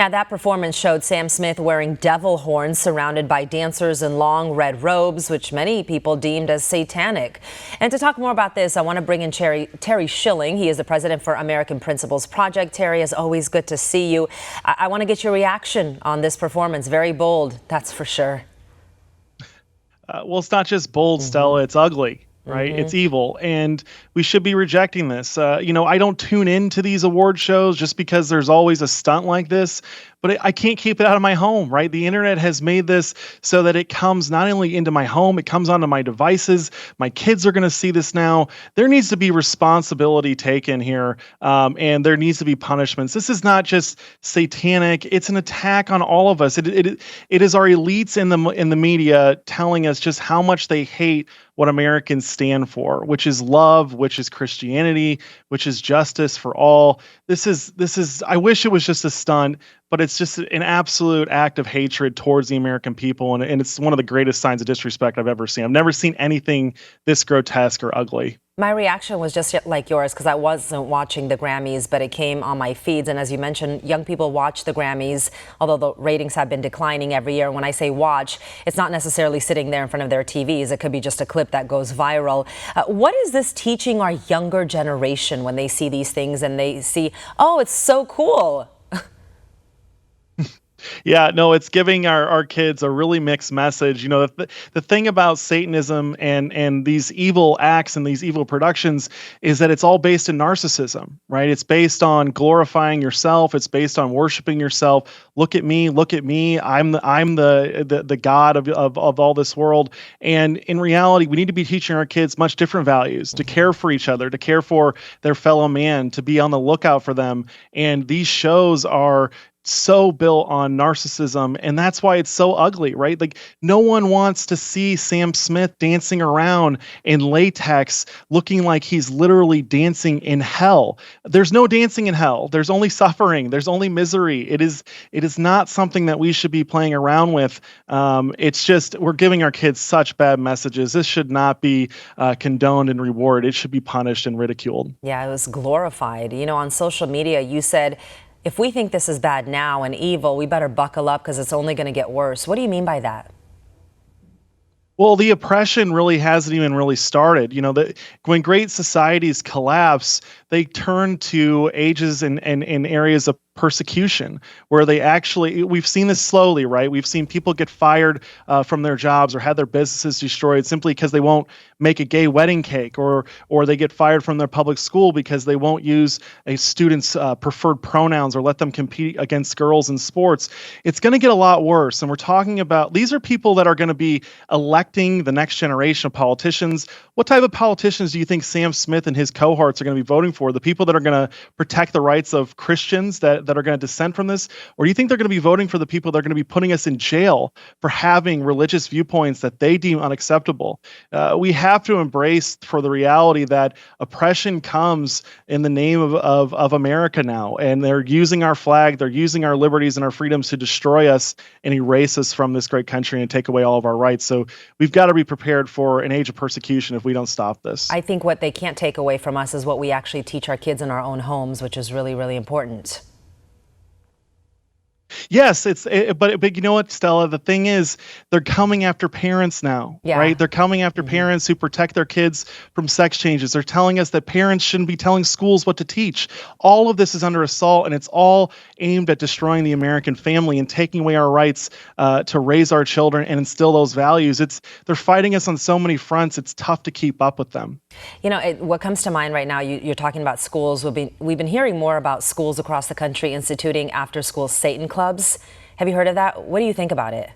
Now, that performance showed Sam Smith wearing devil horns surrounded by dancers in long red robes, which many people deemed as satanic. And to talk more about this, I want to bring in Terry Schilling. He is the president for American Principles Project. Terry, it's always good to see you. I want to get your reaction on this performance. Very bold, that's for sure. Well, it's not just bold, Stella, it's ugly. Right. It's evil. And we should be rejecting this. I don't tune into these award shows just because there's always a stunt like this, but I can't keep it out of my home. Right. The internet has made this so that it comes not only into my home, it comes onto my devices. My kids are going to see this now. There needs to be responsibility taken here. And there needs to be punishments. This is not just satanic. It's an attack on all of us. It is our elites in the media telling us just how much they hate what Americans stand for, which is love, which is Christianity, which is justice for all. This is, I wish it was just a stunt, but it's just an absolute act of hatred towards the American people. And it's one of the greatest signs of disrespect I've ever seen. I've never seen anything this grotesque or ugly. My reaction was just like yours because I wasn't watching the Grammys, but it came on my feeds. And as you mentioned, young people watch the Grammys, although the ratings have been declining every year. When I say watch, it's not necessarily sitting there in front of their TVs. It could be just a clip that goes viral. What is this teaching our younger generation when they see these things and they see, oh, it's so cool? Yeah, no, it's giving our kids a really mixed message. The thing about Satanism and these evil acts and these evil productions is that it's all based in narcissism, right? It's based on glorifying yourself. It's based on worshiping yourself. Look at me. I'm the God of all this world. And in reality, we need to be teaching our kids much different values, to care for each other, to care for their fellow man, to be on the lookout for them. And these shows are so built on narcissism, and that's why it's so ugly, right? Like, no one wants to see Sam Smith dancing around in latex looking like he's literally dancing in hell. There's no dancing in hell. There's only suffering. There's only misery. It is not something that we should be playing around with. It's just, we're giving our kids such bad messages. This should not be condoned and rewarded. It should be punished and ridiculed. Yeah, it was glorified. On social media, you said, if we think this is bad now and evil, we better buckle up because it's only going to get worse. What do you mean by that? Well, the oppression really hasn't even really started. When great societies collapse, they turn to ages and areas of persecution where we've seen this slowly, right? We've seen people get fired from their jobs or had their businesses destroyed simply because they won't make a gay wedding cake, or they get fired from their public school because they won't use a student's preferred pronouns or let them compete against girls in sports. It's going to get a lot worse. And we're talking about, these are people that are going to be electing the next generation of politicians. What type of politicians do you think Sam Smith and his cohorts are going to be voting for? The people that are going to protect the rights of Christians that are going to dissent from this? Or do you think they're going to be voting for the people that are going to be putting us in jail for having religious viewpoints that they deem unacceptable? We have to embrace for the reality that oppression comes in the name of America now. And they're using our flag, they're using our liberties and our freedoms to destroy us and erase us from this great country and take away all of our rights. So we've got to be prepared for an age of persecution if we don't stop this. I think what they can't take away from us is what we actually teach our kids in our own homes, which is really, really important. Yes, but you know what, Stella? The thing is, they're coming after parents now, right? They're coming after parents who protect their kids from sex changes. They're telling us that parents shouldn't be telling schools what to teach. All of this is under assault, and it's all aimed at destroying the American family and taking away our rights to raise our children and instill those values. They're fighting us on so many fronts. It's tough to keep up with them. What comes to mind right now, you're talking about schools. We've been hearing more about schools across the country instituting after-school Satan clubs. Have you heard of that? What do you think about it?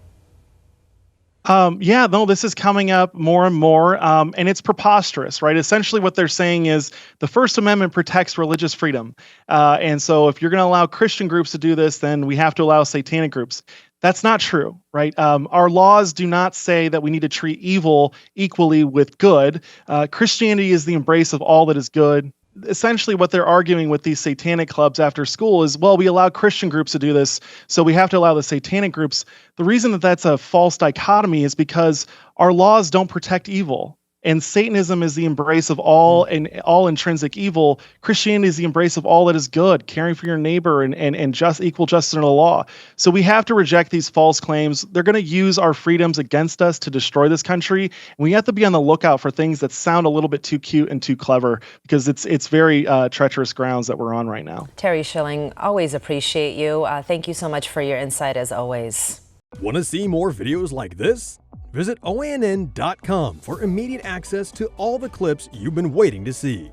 This is coming up more and more, and it's preposterous, right? Essentially what they're saying is the First Amendment protects religious freedom. And so if you're going to allow Christian groups to do this, then we have to allow satanic groups. That's not true, right? Our laws do not say that we need to treat evil equally with good. Christianity is the embrace of all that is good. Essentially what they're arguing with these satanic clubs after school is, well, we allow Christian groups to do this, so we have to allow the satanic groups. The reason that that's a false dichotomy is because our laws don't protect evil. and Satanism is the embrace of all and all intrinsic evil. Christianity is the embrace of all that is good, caring for your neighbor and just equal justice under the law. So we have to reject these false claims. They're going to use our freedoms against us to destroy this country. And we have to be on the lookout for things that sound a little bit too cute and too clever, because it's very treacherous grounds that we're on right now. Terry Schilling, always appreciate you. Thank you so much for your insight as always. Want to see more videos like this? Visit OANN.com for immediate access to all the clips you've been waiting to see.